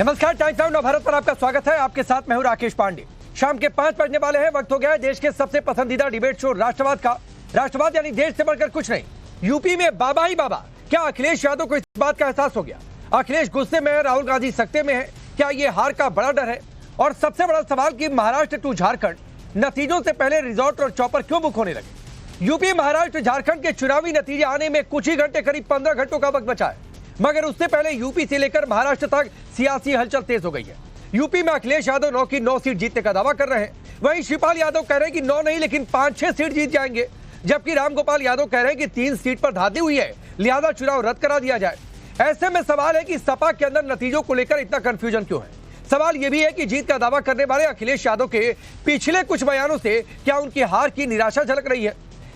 नमस्कार, times now Navbharat पर आपका स्वागत है। आपके साथ मैं हूं राकेश पांडे। शाम के 5 बजने वाले हैं। वक्त हो गया है देश के सबसे पसंदीदा डिबेट शो राष्ट्रवाद का। राष्ट्रवाद यानी देश से बढ़कर कुछ नहीं। यूपी में बाबा ही बाबा। क्या अखिलेश यादव को इस बात का एहसास हो गया? अखिलेश गुस्से में है, राहुल गांधी सख्ते में है। क्या ये हार का बड़ा डर है? और सबसे बड़ा सवाल कि महाराष्ट्र टू झारखंड नतीजों से पहले रिजॉर्ट और चौपर क्यों बुक होने लगे? यूपी, महाराष्ट्र, झारखंड के चुनावी नतीजे आने में कुछ ही घंटे, करीब 15 घंटों का वक्त बचा है। मगर उससे पहले यूपी से लेकर महाराष्ट्र तक सियासी हलचल तेज हो गई है। यूपी में अखिलेश यादव 9 की 9 सीट जीतने का दावा कर रहे हैं। वहीं शिवपाल यादव कह रहे हैं कि 9 नहीं लेकिन 5-6 सीट जीत जाएंगे। जबकि रामगोपाल यादव कह रहे हैं कि 3 सीट पर धांधली हुई है, लिहाजा चुनाव रद्द करा दिया जाए। ऐसे में सवाल है कि सपा के अंदर नतीजों को लेकर इतना कंफ्यूजन क्यों है? सवाल यह भी है कि जीत का दावा करने वाले अखिलेश यादव के पिछले कुछ बयानों से क्या उनकी हार की निराशा झलक रही है?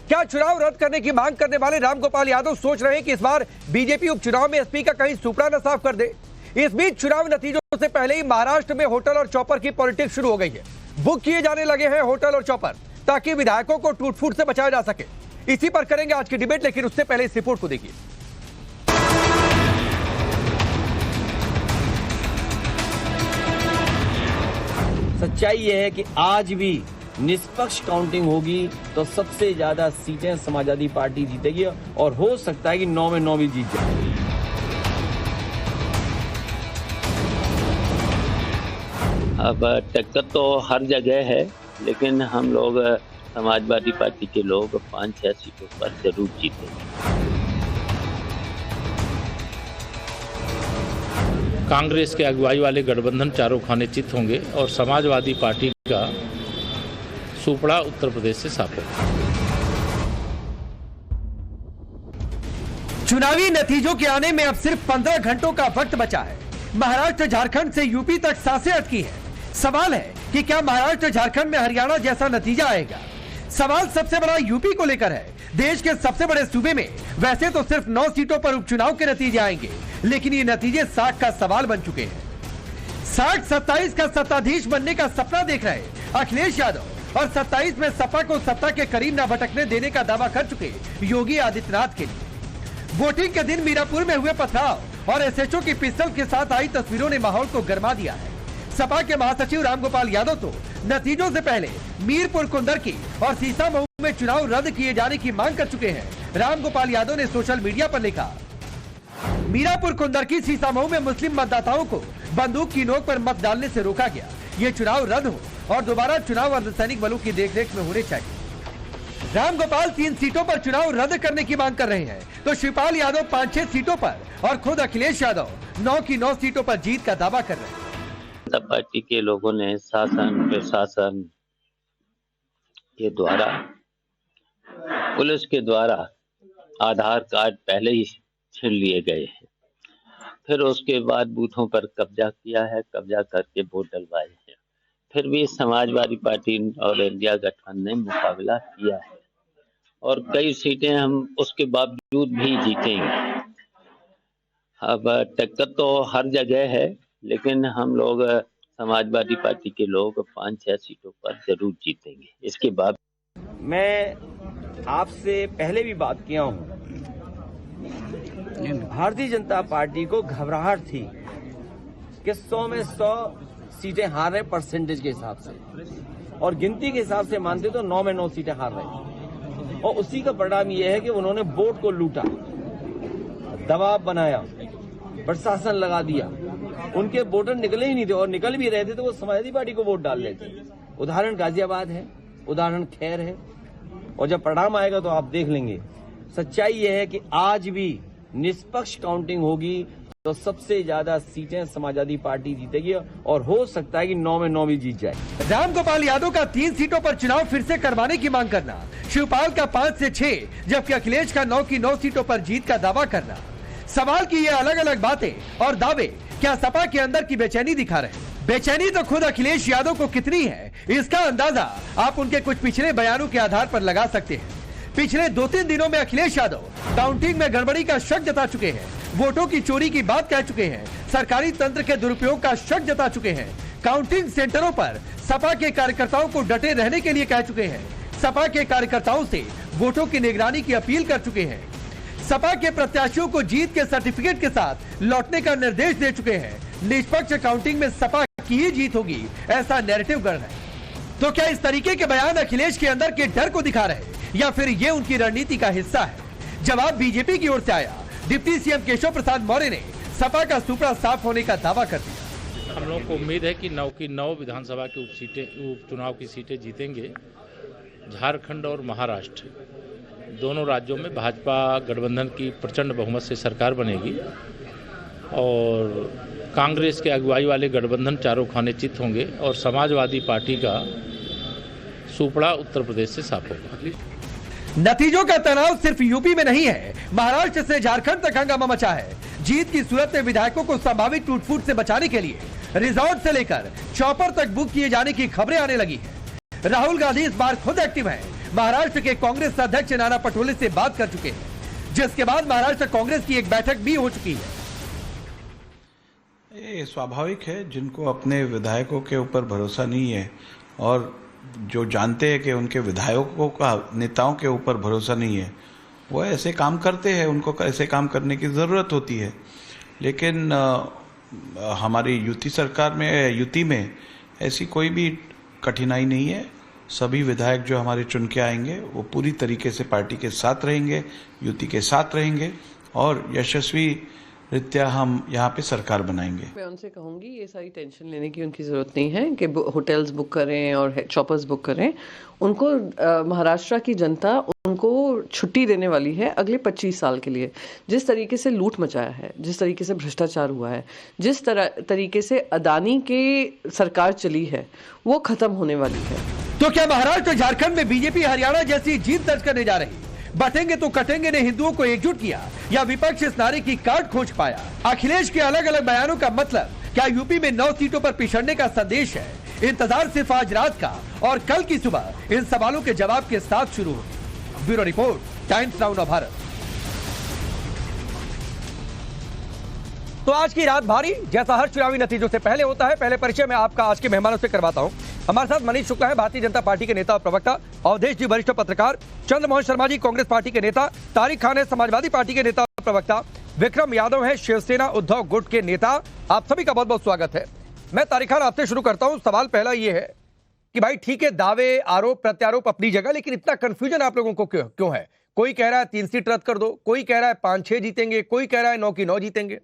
क्या चुनाव रद्द करने की मांग करने वाले रामगोपाल यादव सोच रहे हैं कि इस बार बीजेपी उपचुनाव में एसपी का कहीं सुपड़ा न साफ कर दे? इस बीच चुनाव नतीजों से पहले ही महाराष्ट्र में होटल और चौपर की पॉलिटिक्स शुरू हो गई है। बुक किए जाने लगे हैं होटल और चौपर ताकि विधायकों को टूट फूट से बचाया जा सके। इसी पर करेंगे आज की डिबेट, लेकिन उससे पहले इस रिपोर्ट को देखिए। सच्चाई यह है कि आज भी निष्पक्ष काउंटिंग होगी तो सबसे ज्यादा सीटें समाजवादी पार्टी जीतेगी और हो सकता है कि 9 में 9 भी जीत जाए। अब टक्कर तो हर जगह है, लेकिन हम लोग समाजवादी पार्टी के लोग 5-6 सीटों पर जरूर जीतेंगे। कांग्रेस के अगुवाई वाले गठबंधन चारों खाने चित होंगे और समाजवादी पार्टी का सुपड़ा उत्तर प्रदेश से साफ होगा। चुनावी नतीजों के आने में अब सिर्फ 15 घंटों का वक्त बचा है। महाराष्ट्र झारखंड से यूपी तक सांसें अटकी है। सवाल है कि क्या महाराष्ट्र झारखंड में हरियाणा जैसा नतीजा आएगा? सवाल सबसे बड़ा यूपी को लेकर है। देश के सबसे बड़े सूबे में वैसे तो सिर्फ 9 सीटों पर उपचुनाव के नतीजे आएंगे, लेकिन ये नतीजे 60 का सवाल बन चुके हैं। 60-27 का सत्ताधीश बनने का सपना देख रहे अखिलेश यादव और 27 में सपा को सत्ता के करीब न भटकने देने का दावा कर चुके योगी आदित्यनाथ के लिए वोटिंग के दिन मीरापुर में हुए पथराव और एसएचओ की पिस्टल के साथ आई तस्वीरों ने माहौल को गरमा दिया है। सपा के महासचिव रामगोपाल यादव तो नतीजों से पहले मीरपुर कुंदरकी और सीसामऊ में चुनाव रद्द किए जाने की मांग कर चुके हैं। रामगोपाल यादव ने सोशल मीडिया पर लिखा, मीरापुर कुंदरकी सीसामऊ में मुस्लिम मतदाताओं को बंदूक की नोक पर मत डालने से रोका गया। ये चुनाव रद्द हो और दोबारा चुनाव अर्धसैनिक बलों की देखरेख में होने चाहिए। रामगोपाल 3 सीटों पर चुनाव रद्द करने की मांग कर रहे हैं, तो शिवपाल यादव 5-6 सीटों पर और खुद अखिलेश यादव 9 की 9 सीटों पर जीत का दावा कर रहे हैं। पार्टी के लोगों ने शासन प्रशासन के द्वारा, पुलिस के द्वारा आधार कार्ड पहले ही छीन लिए गए हैं। फिर उसके बाद बूथों पर कब्जा किया है, कब्जा करके वोट डलवाए हैं। फिर भी समाजवादी पार्टी और इंडिया गठबंधन ने मुकाबला किया है और कई सीटें हम उसके बावजूद भी जीतेंगे। अब टक्कर तो हर जगह है, लेकिन हम लोग समाजवादी पार्टी के लोग 5-6 सीटों पर जरूर जीतेंगे। इसके बाद मैं आपसे पहले भी बात किया हूं, भारतीय जनता पार्टी को घबराहट थी कि 100 में 100 सीटें हार रहे परसेंटेज के हिसाब से, और गिनती के हिसाब से मानते तो 9 में 9 सीटें हार रहे। और उसी का परिणाम यह है कि उन्होंने वोट को लूटा, दबाव बनाया, प्रशासन लगा दिया। उनके वोटर निकले ही नहीं थे, और निकल भी रहे थे तो वो समाजवादी पार्टी को वोट डाल रहे थे। उदाहरण गाजियाबाद है, उदाहरण खैर है, और जब परिणाम आएगा तो आप देख लेंगे। सच्चाई यह है कि आज भी निष्पक्ष काउंटिंग होगी तो सबसे ज्यादा सीटें समाजवादी पार्टी जीतेगी और हो सकता है कि 9 में 9 भी जीत जाए। रामगोपाल यादव का 3 सीटों पर चुनाव फिर से करवाने की मांग करना, शिवपाल का 5 से 6, जबकि अखिलेश का 9 की 9 सीटों पर जीत का दावा करना। सवाल की ये अलग अलग बातें और दावे क्या सपा के अंदर की बेचैनी दिखा रहे हैं? बेचैनी तो खुद अखिलेश यादव को कितनी है, इसका अंदाजा आप उनके कुछ पिछले बयानों के आधार पर लगा सकते हैं। पिछले 2-3 दिनों में अखिलेश यादव काउंटिंग में गड़बड़ी का शक जता चुके हैं, वोटों की चोरी की बात कह चुके हैं, सरकारी तंत्र के दुरुपयोग का शक जता चुके हैं, काउंटिंग सेंटरों पर सपा के कार्यकर्ताओं को डटे रहने के लिए कह चुके हैं, सपा के कार्यकर्ताओं से वोटों की निगरानी की अपील कर चुके हैं, सपा के प्रत्याशियों को जीत के सर्टिफिकेट के साथ लौटने का निर्देश दे चुके हैं। निष्पक्ष काउंटिंग में सपा की ही जीत होगी, ऐसा नैरेटिव गढ़ है। तो क्या इस तरीके के बयान अखिलेश के अंदर के डर को दिखा रहे या फिर ये उनकी रणनीति का हिस्सा है? जवाब बीजेपी की ओर से आया। डिप्टी सीएम केशव प्रसाद मौर्य ने सपा का सुपड़ा साफ होने का दावा कर दिया। हम लोगों को उम्मीद है कि 9 की 9 विधानसभा की उपचुनाव की सीटें जीतेंगे। झारखंड और महाराष्ट्र दोनों राज्यों में भाजपा गठबंधन की प्रचंड बहुमत से सरकार बनेगी और कांग्रेस के अगुवाई वाले गठबंधन चारों खाने चित होंगे और समाजवादी पार्टी का सुपड़ा उत्तर प्रदेश से साफ होगा। नतीजों का तनाव सिर्फ यूपी में नहीं है, महाराष्ट्र से झारखंड तक हंगामा मचा है। जीत की सूरत में विधायकों को संभावित टूटफूट से बचाने के लिए रिजॉर्ट से लेकर चॉपर तक बुक किए जाने की खबरें आने लगी है। राहुल गांधी इस बार खुद एक्टिव हैं। महाराष्ट्र के कांग्रेस अध्यक्ष नाना पटोले से बात कर चुके हैं, जिसके बाद महाराष्ट्र कांग्रेस की एक बैठक भी हो चुकी है। ये स्वाभाविक है, जिनको अपने विधायकों के ऊपर भरोसा नहीं है और जो जानते हैं कि उनके विधायकों का नेताओं के ऊपर भरोसा नहीं है, वो ऐसे काम करते हैं। उनको ऐसे काम करने की ज़रूरत होती है। लेकिन हमारी यूटी में ऐसी कोई भी कठिनाई नहीं है। सभी विधायक जो हमारे चुन के आएंगे वो पूरी तरीके से पार्टी के साथ रहेंगे, यूटी के साथ रहेंगे और यशस्वी रीत्या हम यहाँ पे सरकार बनाएंगे। मैं उनसे कहूँगी ये सारी टेंशन लेने की उनकी ज़रूरत नहीं है कि होटल्स बुक करें और चॉपर्स बुक करें। उनको महाराष्ट्र की जनता उनको छुट्टी देने वाली है अगले 25 साल के लिए। जिस तरीके से लूट मचाया है, जिस तरीके से भ्रष्टाचार हुआ है, जिस तरीके से अदानी की सरकार चली है, वो खत्म होने वाली है। तो क्या महाराष्ट्र और झारखंड में बीजेपी हरियाणा जैसी जीत दर्ज करने जा रही? बटेंगे तो कटेंगे ने हिंदुओं को एकजुट किया या विपक्ष इस नारे की काट खोज पाया? अखिलेश के अलग अलग बयानों का मतलब क्या यूपी में 9 सीटों पर पिछड़ने का संदेश है? इंतजार सिर्फ आज रात का और कल की सुबह इन सवालों के जवाब के साथ शुरू होगी। Bureau report, times now Bharat. तो आज की रात भारी, जैसा हर चुनावी नतीजों से पहले होता है। पहले परिचय मैं आपका आज के मेहमानों से करवाता हूं। हमारे साथ मनीष शुक्ला है, भारतीय जनता पार्टी के नेता और प्रवक्ता। अवधेश जी, वरिष्ठ पत्रकार। चंद्रमोहन शर्मा जी, कांग्रेस पार्टी के नेता। तारिक खान है, समाजवादी पार्टी के नेता और प्रवक्ता। विक्रम यादव है, शिवसेना उद्धव गुट के नेता। आप सभी का बहुत बहुत स्वागत है। मैं तारिक खान आपसे शुरू करता हूं। सवाल पहला ये है कि भाई ठीक है, दावे आरोप प्रत्यारोप अपनी जगह, लेकिन इतना कंफ्यूजन आप लोगों को क्यों है? कोई कह रहा है 3 सीट रद्द कर दो, कोई कह रहा है 5-6 जीतेंगे, कोई कह रहा है 9 की 9 जीतेंगे।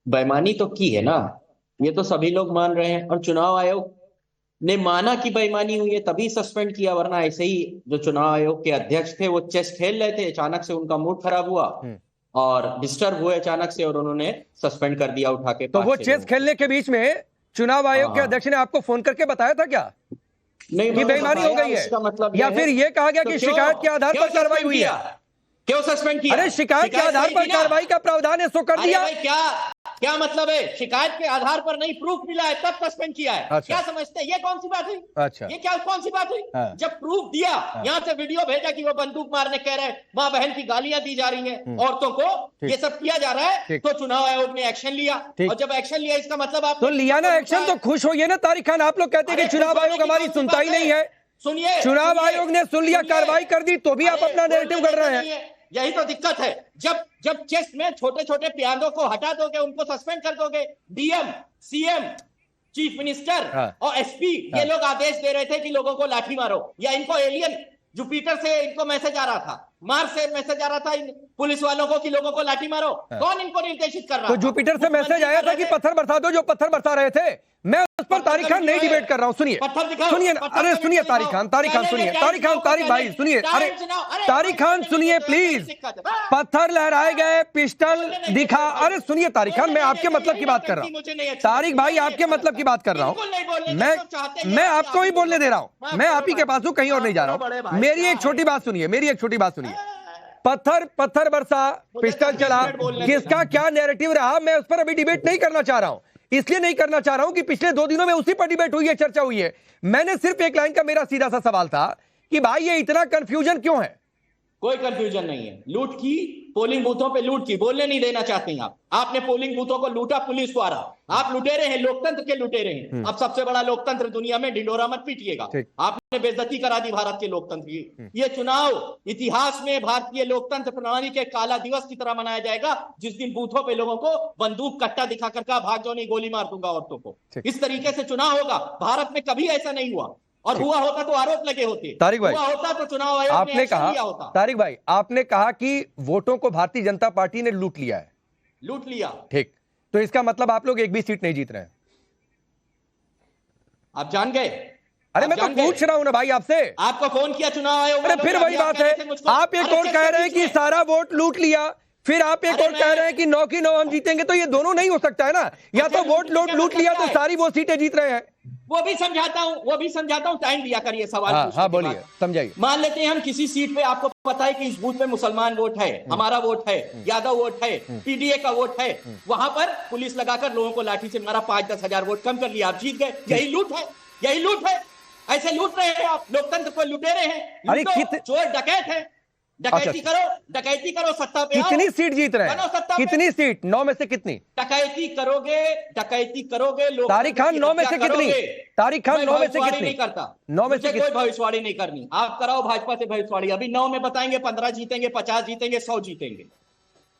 बेईमानी तो की है ना, ये तो सभी लोग मान रहे हैं और चुनाव आयोग ने माना कि बेईमानी हुई है तभी सस्पेंड किया। वरना ऐसे ही जो चुनाव आयोग के अध्यक्ष थे वो चेस खेल रहे थे, अचानक से उनका मूड खराब हुआ और डिस्टर्ब हुए अचानक से और उन्होंने सस्पेंड कर दिया उठा के। तो वो चेस खेलने के बीच में चुनाव आयोग के अध्यक्ष ने आपको फोन करके बताया था क्या नहीं कि बेईमानी हो गई है? इसका मतलब या फिर ये कहा गया कि शिकायत के आधार पर कार्रवाई हुई है? क्यों सस्पेंड किया? अरे शिकायत के आधार पर कार्रवाई का प्रावधान है, सो कर दिया। क्या मतलब है? शिकायत के आधार पर नहीं, प्रूफ मिला है तब सस्पेंड किया है। अच्छा। क्या समझते हैं ये कौन सी बात हुई? अच्छा, ये क्या कौन सी बात हुई? हाँ। जब प्रूफ दिया, यहाँ से वीडियो भेजा कि वो बंदूक मारने कह रहे, माँ बहन की गालियां दी जा रही हैं औरतों को, ये सब किया जा रहा है, तो चुनाव आयोग ने एक्शन लिया। और जब एक्शन लिया इसका मतलब आप तो लिया ना एक्शन, तो खुश होइए ना तारिक खान। आप लोग कहते हैं कि चुनाव आयोग हमारी सुनता ही नहीं है। सुनिए, चुनाव आयोग ने सुन लिया, कार्रवाई कर दी, तो भी आप अपना नैरेटिव कर रहे हैं। यही तो दिक्कत है। जब चेस में छोटे छोटे प्यादों को हटा दोगे, उनको सस्पेंड कर दोगे, डीएम, सीएम, चीफ मिनिस्टर और एसपी ये लोग आदेश दे रहे थे कि लोगों को लाठी मारो, या इनको एलियन जुपिटर से इनको मैसेज आ रहा था, मार्स से मैसेज आ रहा था इन पुलिस वालों को कि लोगों को लाठी मारो। कौन इनको निर्देशित कर रहा? तो जुपिटर से मैसेज आया था कि पत्थर बरसा दो, जो पत्थर बरसा रहे थे। मैं उस पर तारिक खान नहीं डिबेट कर रहा हूं। सुनिए सुनिए, अरे सुनिए तारिक खान सुनिए, तारिक भाई सुनिए, अरे तारिक खान सुनिए प्लीज। पत्थर लहराए गए, पिस्टल दिखा। अरे सुनिए तारिक खान, मैं आपके मतलब की बात कर रहा हूँ। तारिक भाई आपके मतलब की बात कर रहा हूँ। मैं आपको ही बोलने दे रहा हूँ। मैं आप ही के पास हूँ, कहीं और नहीं जा रहा हूँ। मेरी एक छोटी बात सुनिए। पत्थर बरसा, पिस्टल चला, किसका क्या नैरेटिव रहा, मैं उस पर अभी डिबेट नहीं करना चाह रहा हूं। इसलिए नहीं करना चाह रहा हूं कि पिछले 2 दिनों में उसी पर डिबेट हुई है, चर्चा हुई है। मैंने सिर्फ एक लाइन का मेरा सीधा सा सवाल था कि भाई ये इतना कंफ्यूजन क्यों है? कोई कंफ्यूजन नहीं है। लूट की पोलिंग बूथों पे लूट की, बोलने नहीं देना चाहते हैं आप। आपने पोलिंग बूथों को लूटा पुलिस द्वारा, आप लुटेरे हैं, लोकतंत्र के लुटेरे हैं। अब सबसे बड़ा लोकतंत्र दुनिया में, ढिंडोरा मत पीटिएगा, आपने बेइज्जती करा दी भारत के लोकतंत्र की। ये चुनाव इतिहास में भारतीय लोकतंत्र प्रणाली के काला दिवस की तरह मनाया जाएगा, जिस दिन बूथों पे लोगों को बंदूक कट्टा दिखाकर कहा भाग जाओ नहीं गोली मार दूंगा औरतों को। इस तरीके से चुनाव होगा, भारत में कभी ऐसा नहीं हुआ, और हुआ होता तो आरोप लगे होते। तारिक भाई, हुआ होता तो चुनाव आयोग आपने ने एक्शन लिया कहा, होता। तारिक भाई आपने कहा कि वोटों को भारतीय जनता पार्टी ने लूट लिया है, लूट लिया। ठीक, तो इसका मतलब आप लोग एक भी सीट नहीं जीत रहे हैं। आप जान गए? अरे मैं तो पूछ रहा हूं ना भाई आपसे, आपको फोन किया चुनाव आयोग? अरे फिर वही बात है, आप एक और कह रहे हैं कि सारा वोट लूट लिया, फिर आप एक और कह रहे हैं कि 9 की 9 हम जीतेंगे, तो ये दोनों नहीं हो सकता है ना। या तो वोट लूट लिया तो सारी वो सीटें जीत रहे हैं। वो भी समझाता हूं, टाइम दिया करिए सवाल। हाँ बोलिए, समझाइए। मान लेते हैं हम किसी सीट पे, आपको पता है कि इस बूथ पे मुसलमान वोट है, हमारा वोट है, यादव वोट है, पीडीए का वोट है, वहां पर पुलिस लगाकर लोगों को लाठी से मारा, 5-10 हजार वोट कम कर लिया, आप जीत गए। यही लूट है, यही लूट है। ऐसे लूट रहे हैं आप, लोकतंत्र को लुटेरे हैं, चोर डकैत है। डकैती करो, सत्ता पे आओ। कितनी सीट जीत रहे हैं? कितनी सीट? 9 में से कितनी? डकैती करोगे तारिक खान 9 में से कितनी? तारिक खान 9 में से कितनी? नहीं करता, 9 में से कोई भविष्यवाणी नहीं करनी। आप कराओ भाजपा से भविष्यवाणी, अभी 9 में बताएंगे 15 जीतेंगे, 50 जीतेंगे, 100 जीतेंगे।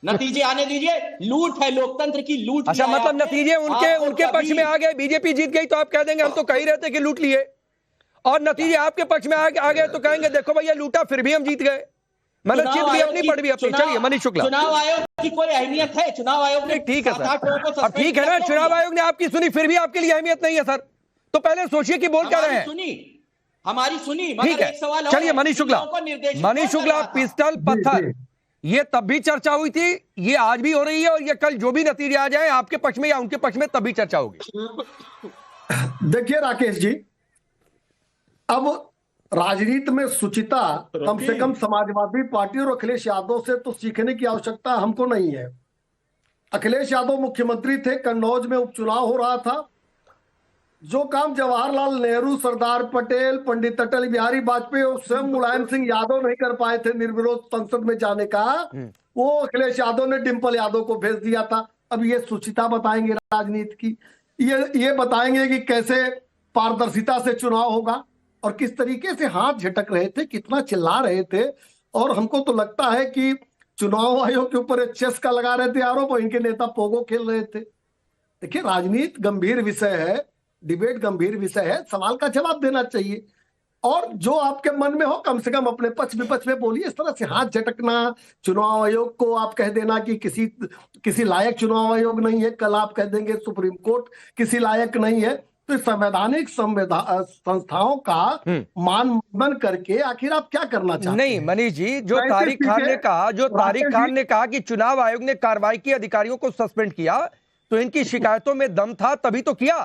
नतीजे आने दीजिए। लूट है, लोकतंत्र की लूट। अच्छा, मतलब नतीजे उनके पक्ष में आ गए, बीजेपी जीत गई तो आप कह देंगे हम तो कह ही रहे थे कि लूट लिए, और नतीजे आपके पक्ष में आ गए तो कहेंगे देखो भैया लूटा फिर भी हम जीत गए। मतलब चित भी अपनी पड़ भी अपनी। चलिए मनीष शुक्ला, चुनाव आयोग की कोई अहमियत है? चुनाव आयोग ने ठीक है सर, अब ठीक है ना, चुनाव आयोग ने आपकी सुनी फिर भी आपके लिए अहमियत नहीं है सर, तो पहले सोचिए कि बोल क्या रहे हैं। हमारी सुनी, ठीक है। चलिए मनीष शुक्ला, पिस्टल पत्थर ये तब भी चर्चा हुई थी, ये आज भी हो रही है, और ये कल जो भी नतीजे आ जाए आपके पक्ष में या उनके पक्ष में तब भी चर्चा होगी। देखिए राकेश जी, अब राजनीति में सुचिता कम से कम समाजवादी पार्टी और अखिलेश यादव से तो सीखने की आवश्यकता हमको नहीं है। अखिलेश यादव मुख्यमंत्री थे, कन्नौज में उपचुनाव हो रहा था, जो काम जवाहरलाल नेहरू, सरदार पटेल, पंडित अटल बिहारी वाजपेयी और स्वयं मुलायम सिंह यादव नहीं कर पाए थे निर्विरोध संसद में जाने का, वो अखिलेश यादव ने डिंपल यादव को भेज दिया था। अब ये सुचिता बताएंगे राजनीति की, ये बताएंगे कि कैसे पारदर्शिता से चुनाव होगा, और किस तरीके से हाथ झटक रहे थे, कितना चिल्ला रहे थे। और हमको तो लगता है कि चुनाव आयोग के ऊपर चेस का लगा रहे थे आरोप, और इनके नेता पोगो खेल रहे थे। देखिए राजनीति गंभीर विषय है, डिबेट गंभीर विषय है, सवाल का जवाब देना चाहिए, और जो आपके मन में हो कम से कम अपने पक्ष विपक्ष में बोलिए। इस तरह से हाथ झटकना, चुनाव आयोग को आप कह देना कि किसी लायक चुनाव आयोग नहीं है, कल आप कह देंगे सुप्रीम कोर्ट किसी लायक नहीं है, तो संवैधानिक संस्थाओं का मान मन करके आखिर आप क्या करना चाहते हैं? नहीं मनीष जी, जो तारिक खान ने कहा कि चुनाव आयोग ने कार्रवाई की, अधिकारियों को सस्पेंड किया, तो इनकी शिकायतों में दम था तभी तो किया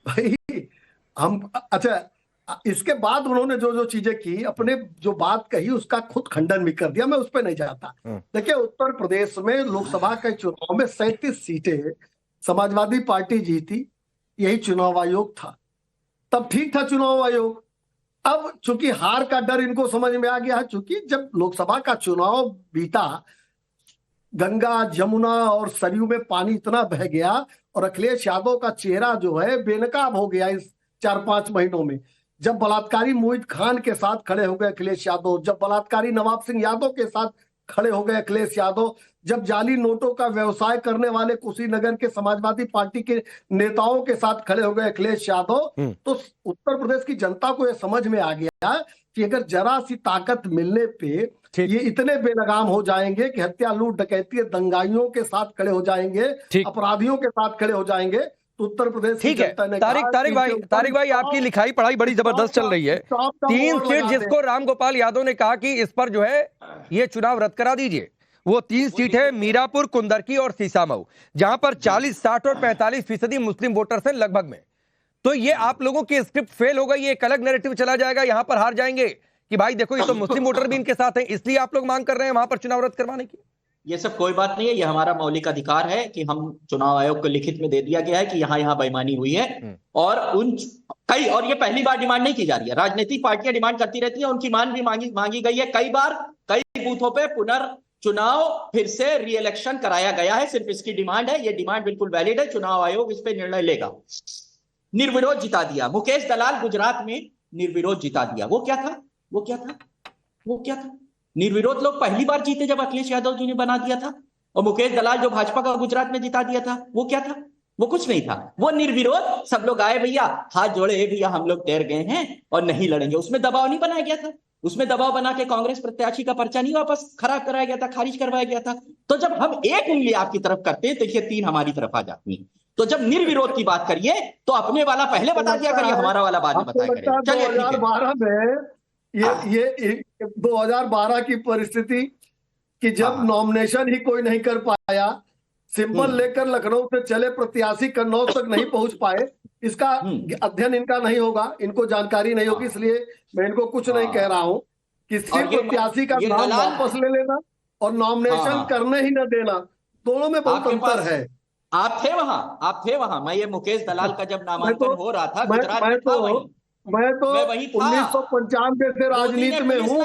भाई। अच्छा, इसके बाद उन्होंने जो चीजें की, अपने जो बात कही उसका खुद खंडन भी कर दिया, मैं उस पर नहीं जाता। देखिए उत्तर प्रदेश में लोकसभा के चुनाव में 37 सीटें समाजवादी पार्टी जीती, यही चुनाव आयोग था, तब ठीक था चुनाव आयोग। अब चूंकि हार का डर इनको समझ में आ गया है, चूंकि जब लोकसभा का चुनाव बीता, गंगा जमुना और सरयू में पानी इतना बह गया, और अखिलेश यादव का चेहरा जो है बेनकाब हो गया इस 4-5 महीनों में। जब बलात्कारी मोहित खान के साथ खड़े हो गए अखिलेश यादव, जब बलात्कारी नवाब सिंह यादव के साथ खड़े हो गए अखिलेश यादव, जब जाली नोटों का व्यवसाय करने वाले कुशीनगर के समाजवादी पार्टी के नेताओं के साथ खड़े हो गए अखिलेश यादव, तो उत्तर प्रदेश की जनता को यह समझ में आ गया कि अगर जरा सी ताकत मिलने पे ये इतने बेलगाम हो जाएंगे कि हत्या, लूट, डकैती, दंगाइयों के साथ खड़े हो जाएंगे, अपराधियों के साथ खड़े हो जाएंगे, तो उत्तर प्रदेश की जनता ने तारिक भाई आपकी लिखाई पढ़ाई बड़ी जबरदस्त चल रही है। 3 सीट जिसको राम गोपाल यादव ने कहा कि इस पर जो है ये चुनाव रद्द करा दीजिए, वो 3 सीट है मीरापुर, कुंदरकी और सीसामऊ, जहां पर 40, 60 और 45% मुस्लिम वोटर्स हैं लगभग में। तो ये आप लोगों की स्क्रिप्ट फेल हो गई, ये एक अलग नैरेटिव चला जाएगा, यहां पर हार जाएंगे कि भाई देखो ये तो मुस्लिम वोटर भी इनके साथ हैं, इसलिए आप लोग मांग कर रहे हैं वहां पर चुनाव रद्द करवाने की। ये सब कोई बात नहीं है, ये हमारा मौलिक अधिकार है कि हम चुनाव आयोग को लिखित में दे दिया गया है कि यहाँ बेईमानी हुई है, और और ये पहली बार डिमांड नहीं की जा रही है, राजनीतिक पार्टियां डिमांड करती रहती है, उनकी मांग भी मांगी गई है कई बार, कई बूथों पे चुनाव फिर से री-इलेक्शन कराया गया है, सिर्फ इसकी डिमांड है, ये डिमांड बिल्कुल वैलिड है, चुनाव आयोग इस पे निर्णय लेगा। निर्विरोध जिता दिया मुकेश दलाल, गुजरात में निर्विरोध जिता दिया। वो क्या था? वो क्या था? वो क्या था? निर्विरोध लोग पहली बार जीते जब अखिलेश यादव जी ने बना दिया था, और मुकेश दलाल जो भाजपा का गुजरात में जिता दिया था, वो क्या था? वो कुछ नहीं था, वो निर्विरोध सब लोग आए, भैया हाथ जोड़े, भैया हम लोग तैर गए हैं और नहीं लड़ेंगे। उसमें दबाव नहीं बनाया गया था, उसमें दबाव बना के कांग्रेस प्रत्याशी का पर्चा नहीं वापस खराब कराया गया था, खारिज करवाया गया था। तो जब हम एक उंगली आपकी तरफ करते हैं तो ये 3 हमारी तरफ आ जाती है। तो जब निर्विरोध की बात करिए तो अपने वाला पहले बता दिया करिए, हमारा वाला बाद में बताया करिए। चलिए 2012 में ये 2012 की परिस्थिति कि जब नॉमिनेशन ही कोई नहीं कर पाया, सिंबल लेकर लखनऊ से चले प्रत्याशी कन्नौज तक नहीं पहुंच पाए, इसका अध्ययन इनका नहीं होगा, इनको जानकारी नहीं होगी, इसलिए मैं इनको कुछ नहीं कह रहा हूं कि सिर्फ प्रत्याशी का नाम वापस ले लेना और नॉमिनेशन करने ही न देना, दोनों में बहुत अंतर है। आप थे वहां। मैं ये मुकेश दलाल का जब नामांकन हो रहा था गुजरात में था वहीं। मैं तो 1995 से राजनीति में हूँ,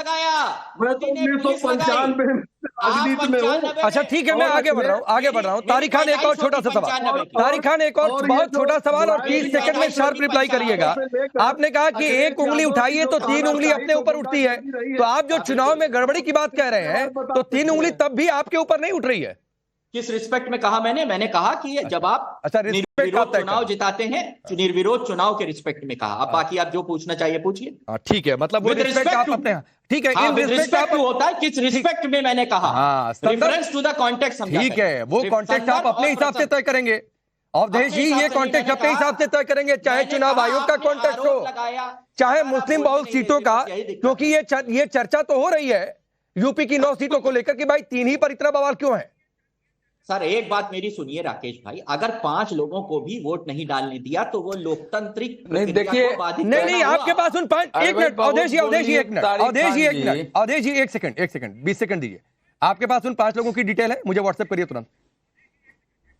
मैं तो 1995 में राजनीति में हूँ। अच्छा ठीक है, मैं आगे बढ़ रहा हूँ। तारिक खान एक और छोटा सा सवाल, तारिक खान एक और बहुत छोटा सवाल और 30 सेकंड में शार्प रिप्लाई करिएगा। आपने कहा कि एक उंगली उठाइए तो 3 उंगली अपने ऊपर उठती है, तो आप जो चुनाव में गड़बड़ी की बात कह रहे हैं तो 3 उंगली तब भी आपके ऊपर नहीं उठ रही है। किस रिस्पेक्ट में कहा मैंने कहा कि जब आप निर्विरोध चुनाव जिताते हैं, निर्विरोध चुनाव के रिस्पेक्ट में कहा। अब बाकी आप जो पूछना चाहिए पूछिए। ठीक है, मतलब वो रिस्पेक्ट आप अपने, ठीक है, इन रिस्पेक्ट होता है, किस रिस्पेक्ट में मैंने कहा, रेफरेंस टू द कॉन्टेक्स्ट। ठीक है, वो कॉन्टेक्स्ट आप अपने हिसाब से तय करेंगे। अवधेश जी ये कॉन्टेक्स्ट अपने हिसाब से तय करेंगे, चाहे चुनाव आयोग का कॉन्टेक्स्ट हो, चाहे मुस्लिम बहुल सीटों का, क्योंकि ये चर्चा तो हो रही है यूपी की 9 सीटों को लेकर कि भाई 3 ही पर इतना बवाल क्यों है। सर एक बात मेरी सुनिए राकेश भाई, अगर 5 लोगों को भी वोट नहीं डालने दिया तो वो लोकतांत्रिक नहीं, देखिए नहीं आपके पास उन 5, एक मिनट अवधेश जी 1 सेकंड 20 सेकंड दीजिए। आपके पास उन 5 लोगों की डिटेल है, मुझे व्हाट्सएप करिए तुरंत।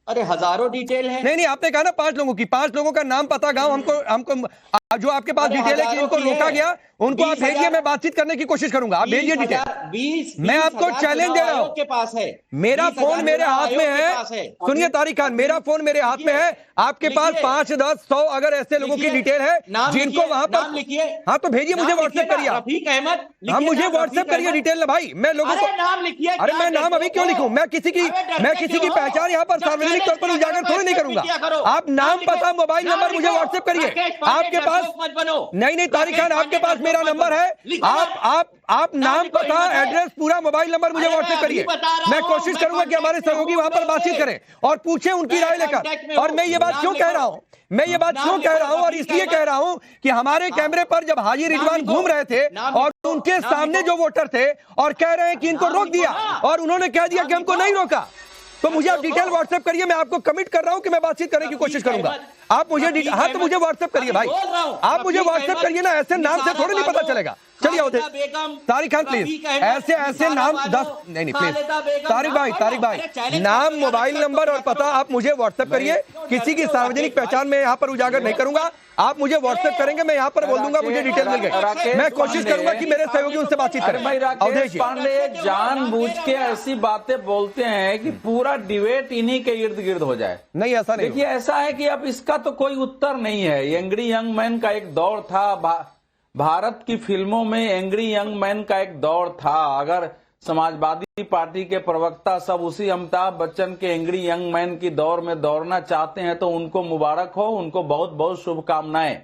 अरे हजारों डिटेल है। नहीं आपने कहा ना 5 लोगों की, 5 लोगों का नाम पता गांव हमको जो आपके पास डिटेल है कि उनको रोका गया, उनको आप भेजिए, मैं बातचीत करने की कोशिश करूंगा। आप भेजिए डिटेल, मैं आपको चैलेंज दे रहा हूं। के पास है मेरा फोन मेरे हाथ में है, सुनिए तारिक खान, मेरा फोन मेरे हाथ में है, आपके पास 5, 10, 100 अगर ऐसे लोगों की डिटेल है जिनको वहां पर लिखिए, हाँ तो भेजिए, मुझे व्हाट्सएप करिए। रफीक अहमद, हाँ मुझे व्हाट्सएप करिए डिटेल ना भाई, मैं लोगों को नाम लिखिए। अरे मैं नाम अभी क्यों लिखूं, मैं किसी की पहचान यहाँ पर सार्वजनिक तौर पर उजागर थोड़ी नहीं करूंगा। आप नाम पता मोबाइल नंबर मुझे व्हाट्सएप करिए। आपके पास नहीं तारिक खान, आपके पास मेरा नंबर है, आप नाम पता एड्रेस पूरा मोबाइल नंबर मुझे व्हाट्सएप करिए। मैं कोशिश करूंगा कि हमारे सहयोगी वहां पर बातचीत करें और पूछें उनकी राय लेकर। और मैं ये बात क्यों कह रहा हूं, और इसलिए कह रहा हूं कि हमारे कैमरे पर जब हाजी रिजवान घूम रहे थे और उनके सामने जो वोटर थे और कह रहे हैं कि इनको रोक दिया और उन्होंने कह दिया कि हमको नहीं रोका, तो मुझे आप डिटेल व्हाट्सएप करिए। मैं आपको कमिट कर रहा हूं कि मैं बातचीत करने की कोशिश करूंगा। आप मुझे हाँ तो मुझे व्हाट्सएप करिए भाई, आप मुझे व्हाट्सएप करिए ना, ऐसे नाम से थोड़ी नहीं पता चलेगा। चलिए होते तारिक खान प्लीज, ऐसे नाम 10 नहीं प्लीज तारिक भाई नाम मोबाइल नंबर और पता आप मुझे व्हाट्सएप करिए। किसी की सार्वजनिक पहचान में यहाँ पर उजागर नहीं करूंगा, आप मुझे व्हाट्सएप करेंगे, मैं यहाँ पर बोल दूंगा मुझे डिटेल मिल गई। मैं कोशिश करूंगा कि मेरे सहयोगी उनसे बातचीत करें। राकेश पांडे जानबूझ के ऐसी बातें बोलते हैं कि पूरा डिबेट इन्हीं के इर्द गिर्द हो जाए। नहीं ऐसा नहीं, देखिए ऐसा है कि अब इसका तो कोई उत्तर नहीं है। एंग्री यंग मैन का एक दौर था, भारत की फिल्मों में एंग्री यंग मैन का एक दौर था। अगर समाजवादी पार्टी के प्रवक्ता सब उसी अमिताभ बच्चन के एंग्री यंग मैन की दौर में दौड़ना चाहते हैं तो उनको मुबारक हो, उनको बहुत बहुत शुभकामनाएं।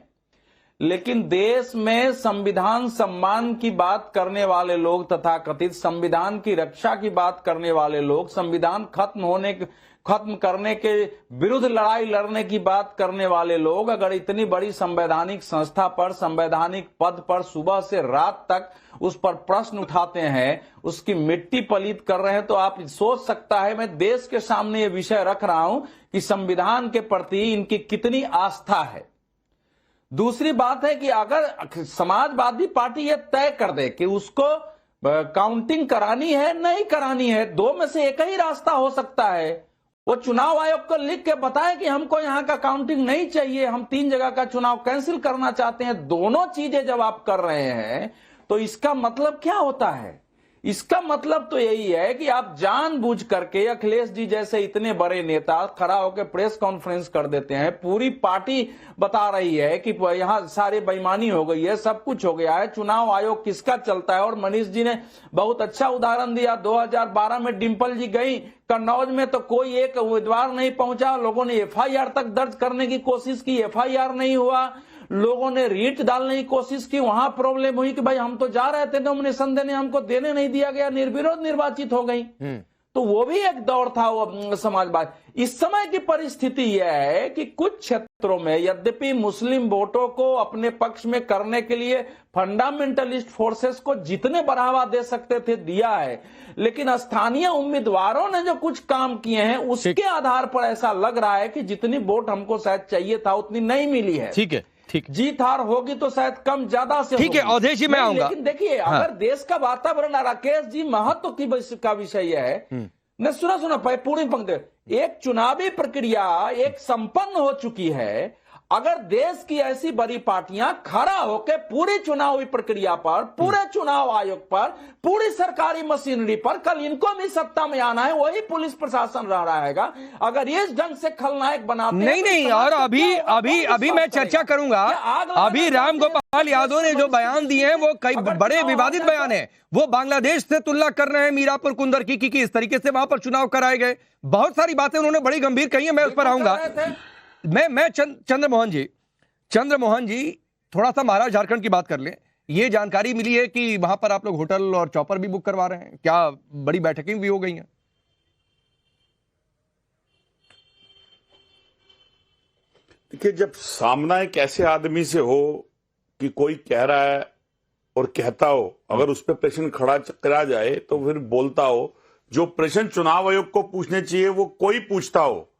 लेकिन देश में संविधान सम्मान की बात करने वाले लोग, तथा कथित संविधान की रक्षा की बात करने वाले लोग, संविधान खत्म करने के विरुद्ध लड़ाई लड़ने की बात करने वाले लोग अगर इतनी बड़ी संवैधानिक संस्था पर, संवैधानिक पद पर सुबह से रात तक उस पर प्रश्न उठाते हैं, उसकी मिट्टी पलीत कर रहे हैं, तो आप सोच सकता है मैं देश के सामने ये विषय रख रहा हूं कि संविधान के प्रति इनकी कितनी आस्था है। दूसरी बात है कि अगर समाजवादी पार्टी ये तय कर दे कि उसको काउंटिंग करानी है नहीं करानी है, 2 में से एक ही रास्ता हो सकता है। वो चुनाव आयोग को लिख के बताएं कि हमको यहां का काउंटिंग नहीं चाहिए, हम 3 जगह का चुनाव कैंसिल करना चाहते हैं। दोनों चीजें जब आप कर रहे हैं तो इसका मतलब क्या होता है? इसका मतलब तो यही है कि आप जानबूझ करके अखिलेश जी जैसे इतने बड़े नेता खड़ा होकर प्रेस कॉन्फ्रेंस कर देते हैं, पूरी पार्टी बता रही है कि यहां सारे बेईमानी हो गई है, सब कुछ हो गया है, चुनाव आयोग किसका चलता है। और मनीष जी ने बहुत अच्छा उदाहरण दिया, 2012 में डिंपल जी गई कन्नौज में तो कोई एक उम्मीदवार नहीं पहुंचा, लोगों ने एफआईआर तक दर्ज करने की कोशिश की, एफआईआर नहीं हुआ, लोगों ने रीट डालने की कोशिश की, वहां प्रॉब्लम हुई कि भाई हम तो जा रहे थे नॉमिनेशन देने, हमको देने नहीं दिया गया, निर्विरोध निर्वाचित हो गई। तो वो भी एक दौर था वो समाजवाद। इस समय की परिस्थिति यह है कि कुछ क्षेत्रों में यद्यपि मुस्लिम वोटों को अपने पक्ष में करने के लिए फंडामेंटलिस्ट फोर्सेस को जितने बढ़ावा दे सकते थे दिया है, लेकिन स्थानीय उम्मीदवारों ने जो कुछ काम किए हैं उसके आधार पर ऐसा लग रहा है कि जितनी वोट हमको शायद चाहिए था उतनी नहीं मिली है। ठीक है, ठीक, जीत हार होगी तो शायद कम ज्यादा से ठीक है। अवधेश जी मैं आऊंगा, लेकिन देखिए अगर देश का वातावरण, राकेश जी महत्व का विषय यह है न, सुना पूरी पंक्ति, एक चुनावी प्रक्रिया एक संपन्न हो चुकी है। अगर देश की ऐसी बड़ी पार्टियां खड़ा होकर पूरी चुनावी प्रक्रिया पर, पूरे चुनाव आयोग पर, पूरी सरकारी मशीनरी पर, कल इनको भी सत्ता में आना है, वही पुलिस प्रशासन रह रहेगा। अगर इस ढंग से खलनायक बनाते नहीं, और अभी मैं चर्चा करूंगा। अभी राम गोपाल यादव ने जो बयान दिए हैं वो कई बड़े विवादित बयान है। वो बांग्लादेश से तुलना कर रहे हैं मीरापुर कुंदर की कि इस तरीके से वहां पर चुनाव कराए गए। बहुत सारी बातें उन्होंने बड़ी गंभीर कही है, मैं उस पर आऊंगा। मैं चंद्रमोहन जी थोड़ा सा महाराष्ट्र झारखंड की बात कर लें। ये जानकारी मिली है कि वहां पर आप लोग होटल और चॉपर भी बुक करवा रहे हैं, क्या बड़ी बैठकें भी हो गई हैं? देखिए, जब सामना एक ऐसे आदमी से हो कि कोई कह रहा है और कहता हो, अगर उस पर प्रश्न खड़ा करा जाए तो फिर बोलता हो, जो प्रश्न चुनाव आयोग को पूछने चाहिए वो कोई पूछता हो,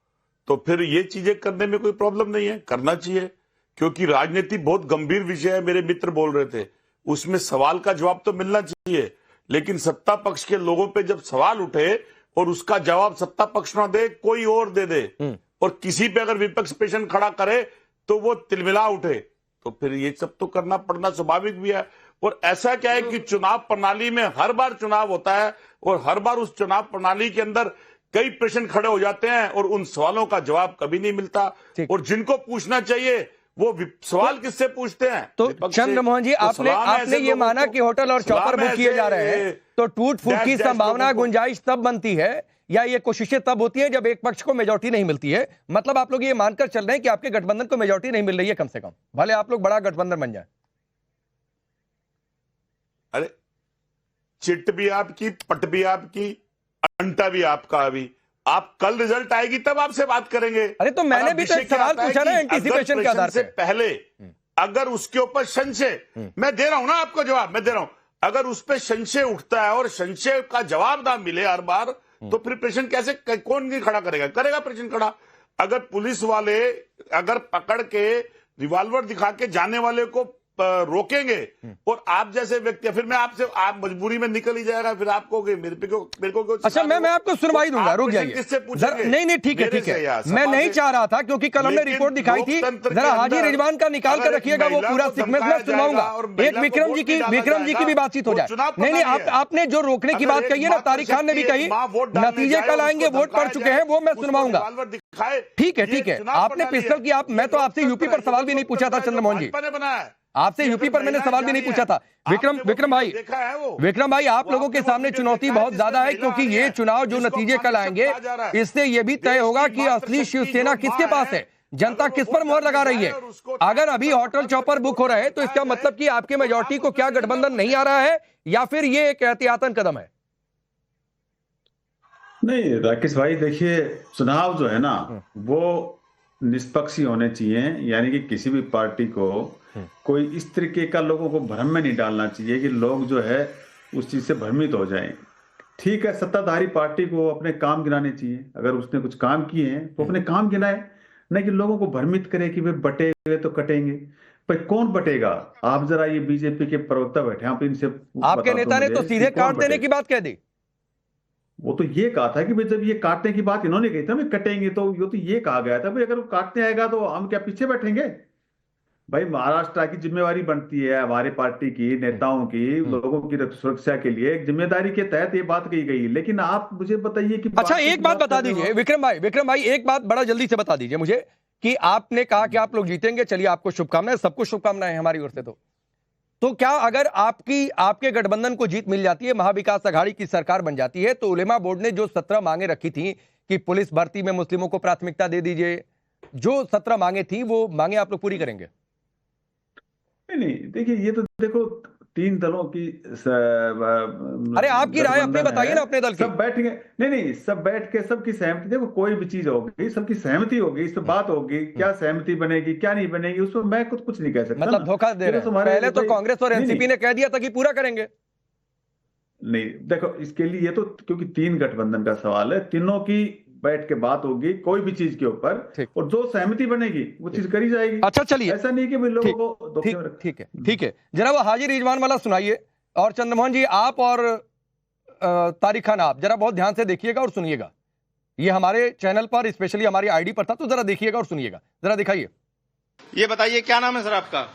तो फिर ये चीजें करने में कोई प्रॉब्लम नहीं है, करना चाहिए। क्योंकि राजनीति बहुत गंभीर विषय है, मेरे मित्र बोल रहे थे, उसमें सवाल का जवाब तो मिलना चाहिए। लेकिन सत्ता पक्ष के लोगों पे जब सवाल उठे और उसका जवाब सत्ता पक्ष ना दे, कोई और दे दे, और किसी पे अगर विपक्ष प्रश्न खड़ा करे तो वो तिलमिला उठे, तो फिर ये सब तो करना पड़ना स्वाभाविक भी है। और ऐसा क्या है कि चुनाव प्रणाली में हर बार चुनाव होता है और हर बार उस चुनाव प्रणाली के अंदर कई प्रश्न खड़े हो जाते हैं और उन सवालों का जवाब कभी नहीं मिलता। और जिनको पूछना चाहिए वो सवाल किससे पूछते हैं? तो चंद्रमोहन जी, आपने ये माना कि होटल और चॉपर बुक किए जा रहे हैं, तो टूट फूट की संभावना, गुंजाइश तब बनती है या ये कोशिशें तब होती है जब एक पक्ष को मेजॉरिटी नहीं मिलती है? मतलब आप लोग ये मानकर चल रहे हैं कि आपके गठबंधन को मेजॉरिटी नहीं मिल रही है, कम से कम भले आप लोग बड़ा गठबंधन बन जाए। अरे चिट भी आपकी, पट भी आपकी, अंटा भी आपका। अभी आप कल रिजल्ट आएगी तब आपसे बात करेंगे। अरे तो मैंने भी तो एक सवाल पूछा ना एंटीसिपेशन के आधार से पहले, अगर उसके ऊपर संशय, मैं दे रहा हूं ना आपको जवाब, मैं दे रहा हूं, अगर उस पर संशय उठता है और संशय का जवाब ना मिले हर बार, तो फिर प्रश्न कैसे, कौन नहीं खड़ा करेगा प्रश्न खड़ा। अगर पुलिस वाले अगर पकड़ के रिवॉल्वर दिखा के जाने वाले को रोकेंगे और आप जैसे व्यक्ति, फिर मैं आपसे, आप मजबूरी में निकल ही जाएगा, फिर आप कहोगे मेरे को। अच्छा, मैं आपको सुनवाई दूंगा, रुक जाइए। नहीं ठीक है, मैं नहीं चाह रहा था, क्योंकि कल हमने रिपोर्ट दिखाई थी। जरा हाजी रिजवान का निकाल कर रखिएगा वो पूरा सीक्वेंस, मैं सुनवाऊंगा। एक विक्रम जी की भी बातचीत हो जाए। नहीं, आपने जो रोकने की बात कही है ना, तारिक खान ने भी कही, नतीजे कल आएंगे, वोट पड़ चुके हैं, वो मैं सुनवाऊंगा। ठीक है, आपने पिस्टल की, मैं तो आपसे यूपी पर सवाल भी नहीं पूछा था चंद्रमोहन जी, आपसे यूपी पर मैंने सवाल भी नहीं पूछा था। विक्रम भाई, आप लोगों के सामने चुनौती बहुत ज्यादा है, क्योंकि ये चुनाव जो नतीजे कल आएंगे, इससे ये भी तय होगा कि असली शिवसेना किसके पास है, जनता किस पर मोहर लगा रही है। अगर अभी होटल चॉपर बुक हो रहे हैं तो इसका मतलब कि आपके मेजॉरिटी को क्या गठबंधन नहीं आ रहा है, या फिर ये एक एहतियातन कदम है? नहीं राकेश भाई, देखिए, चुनाव जो है ना वो निष्पक्ष होने चाहिए, यानी कि किसी भी पार्टी को कोई इस तरीके का लोगों को भ्रम में नहीं डालना चाहिए कि लोग जो है उस चीज से भ्रमित हो जाएं। ठीक है, सत्ताधारी पार्टी को अपने काम गिनाने चाहिए, अगर उसने कुछ काम किए हैं तो अपने काम गिनाए, नहीं कि लोगों को भ्रमित करे कि वे बटे हुए तो कटेंगे। पर कौन बटेगा? आप जरा ये बीजेपी के प्रवक्ता बैठे, आप इनसे, आपके नेता ने तो सीधे काट देने की बात कह दी। वो तो ये कहा था कि भाई जब ये काटने की बात इन्होंने कही था, मैं कटेंगे, तो ये कहा गया था भाई अगर वो काटने आएगा तो हम क्या पीछे बैठेंगे? भाई महाराष्ट्र की जिम्मेवारी बनती है, हमारे पार्टी की नेताओं की, लोगों की सुरक्षा के लिए एक जिम्मेदारी के तहत ये बात कही गई। लेकिन आप मुझे बताइए कि अच्छा एक बात बता दीजिए विक्रम भाई, एक बात बड़ा जल्दी से बता दीजिए मुझे कि आपने कहा कि आप लोग जीतेंगे, चलिए आपको शुभकामनाएं, सबको शुभकामनाएं हमारी ओर से। तो क्या अगर आपके गठबंधन को जीत मिल जाती है, महाविकास अघाड़ी की सरकार बन जाती है, तो उलेमा बोर्ड ने जो 17 मांगे रखी थी कि पुलिस भर्ती में मुस्लिमों को प्राथमिकता दे दीजिए, जो 17 मांगे थी वो मांगे आप लोग पूरी करेंगे? नहीं, देखिए ये तो देखो 3 दलों की अरे आपकी राय अपनी बताइए ना, अपने दल की। सब बैठ के नहीं सब बैठ के सबकी सहमति, देखो कोई भी चीज होगी सबकी सहमति होगी, इस पर बात होगी, क्या सहमति बनेगी क्या नहीं बनेगी उसमें मैं कुछ नहीं कह सकता। मतलब धोखा दे रहे हैं। पहले तो कांग्रेस और एनसीपी ने कह दिया था कि पूरा करेंगे। नहीं देखो इसके लिए तो क्योंकि 3 गठबंधन का सवाल है, तीनों की बैठ के बात होगी कोई भी चीज के ऊपर, और जो सहमति बनेगी वो चीज करी जाएगी। अच्छा चलिए, ऐसा नहीं कि लोगों को ठीक है जनाब हाजी रिजवान वाला सुनाइए। और चंद्रमोहन जी आप और तारिक खान आप जरा बहुत ध्यान से देखिएगा और सुनिएगा, ये हमारे चैनल पर स्पेशली हमारी आईडी पर था, तो जरा देखिएगा और सुनिएगा, जरा दिखाइए। ये बताइए क्या नाम है सर आपका?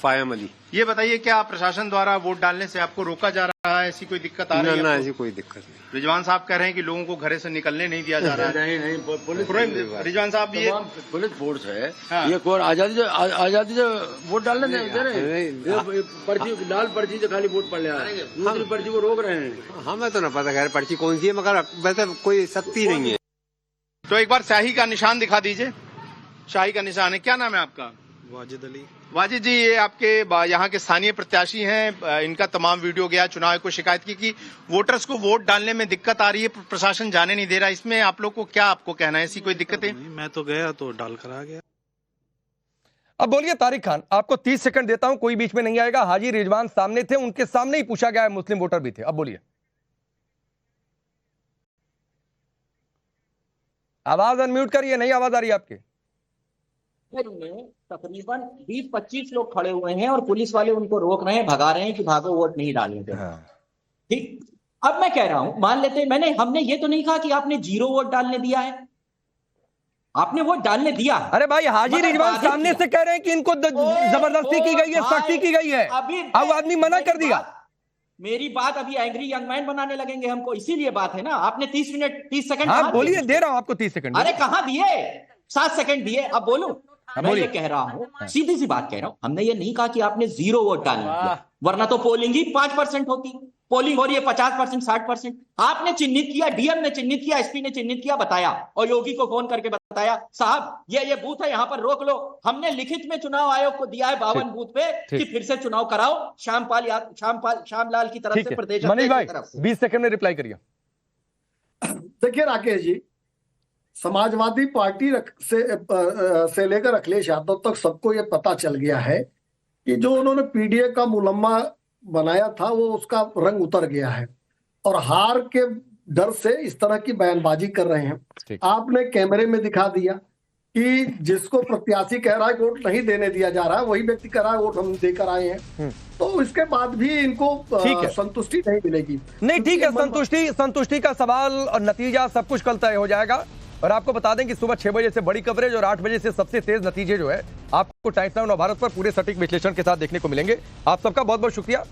फायम अली। ये बताइए क्या प्रशासन द्वारा वोट डालने से आपको रोका जा रहा है, ऐसी कोई दिक्कत आ रही है? ना ऐसी कोई दिक्कत नहीं। रिजवान साहब कह रहे हैं कि लोगों को घरे से निकलने नहीं दिया जा रहा है। नहीं पुलिस रिजवान साहब ये पुलिस फोर्स है। हाँ। ये कौन आजादी से वोट डालने दे रहे? पर्ची लाल पर्ची से खाली वोट पड़ रहा है, दूसरी पर्ची को रोक रहे हैं। हमें तो ना पता खैर पर्ची कौन सी है, मगर वैसे कोई सख्ती नहीं है। तो एक बार शाही का निशान दिखा दीजिए। शाही का निशान है। क्या नाम है आपका? वाजिद अली। वाजिद जी ये आपके यहाँ के स्थानीय प्रत्याशी हैं, इनका तमाम वीडियो गया, चुनाव आयोग को शिकायत की कि वोटर्स को वोट डालने में दिक्कत आ रही है, प्रशासन जाने नहीं दे रहा, इसमें आप लोग को क्या आपको कहना है, ऐसी कोई दिक्कत है? मैं तो गया तो डाल कर आ गया। अब बोलिए तारिक खान, आपको 30 सेकंड देता हूं, कोई बीच में नहीं आएगा। हाजी रिजवान सामने थे, उनके सामने ही पूछा गया है, मुस्लिम वोटर भी थे। अब बोलिए। आवाज अनम्यूट करिए, नहीं आवाज आ रही है आपकी। तकरीबन 20-25 लोग खड़े हुए हैं और पुलिस वाले उनको रोक रहे हैं, भगा रहे हैं कि भागो वोट नहीं डालने दे। ठीक, अब मैं कह रहा हूं, मान लेते हैं हमने ये तो नहीं कहा कि आपने 0 वोट डालने दिया है, आपने वोट डालने दिया। अरे भाई हाजी रिजवान सामने से कह रहे हैं कि इनको जबरदस्ती की गई है, सख्ती की गई है, अब आदमी मना कर दिया। मेरी बात अभी एंग्री यंग मैन बनाने लगेंगे हमको, इसीलिए बात है ना। आपने 30 सेकंड। हाँ बोलिए, दे रहा हूं आपको 30 सेकंड। अरे कहां दिए? 7 सेकंड दिए। अब बोलूं, मैं ये कह रहा हूं, सीधी सी बात कह रहा हूं, हमने ये नहीं कहा कि आपने 0 वोट डालने दिया, वरना तो पोलिंग ही 5% होती। पोलिंग हो रही है 50%, 60%। आपने चिन्हित किया, डीएम ने चिन्हित किया, एसपी ने चिन्हित किया, बताया, और योगी को फोन करके बताया, साहब ये बूथ है, यहां पर रोक लो। हमने लिखित में चुनाव आयोग को दिया है 52 बूथ पे कि फिर से चुनाव कराओ, श्यामलाल की तरफ से, प्रदेश मनीष भाई 20 सेकंड में रिप्लाई करिए। देखिए राकेश जी, समाजवादी पार्टी से लेकर अखिलेश यादव तक सबको ये पता चल गया है कि जो उन्होंने पीडीए का मुलम्मा बनाया था वो उसका रंग उतर गया है, और हार के डर से इस तरह की बयानबाजी कर रहे हैं। आपने कैमरे में दिखा दिया कि जिसको प्रत्याशी कह रहा है वोट नहीं देने दिया जा रहा है, वही व्यक्ति कह रहा है वोट हम देकर आए हैं, तो इसके बाद भी इनको संतुष्टि नहीं मिलेगी। नहीं ठीक है, संतुष्टि का सवाल और नतीजा सब कुछ कल तय हो जाएगा। और आपको बता दें कि सुबह 6 बजे से बड़ी कवरेज और 8 बजे से सबसे तेज नतीजे जो है आपको टाइम्स नाउ नवभारत पर पूरे सटीक विश्लेषण के साथ देखने को मिलेंगे। आप सबका बहुत बहुत शुक्रिया।